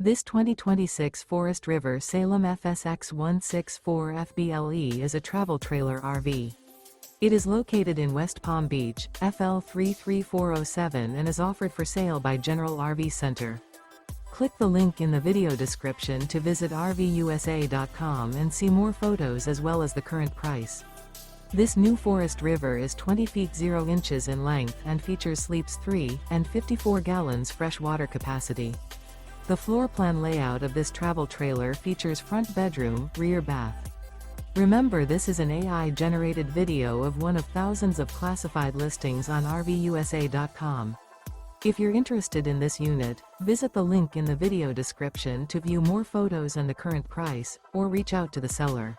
This 2026 Forest River Salem FSX 164FBLE is a travel trailer RV. It is located in West Palm Beach, FL 33407 and is offered for sale by General RV Center. Click the link in the video description to visit RVUSA.com and see more photos as well as the current price. This new Forest River is 20 feet 0 inches in length and features sleeps 3 and 54 gallons fresh water capacity. The floor plan layout of this travel trailer features front bedroom, rear bath. Remember, this is an AI-generated video of one of thousands of classified listings on RVUSA.com. If you're interested in this unit, visit the link in the video description to view more photos and the current price, or reach out to the seller.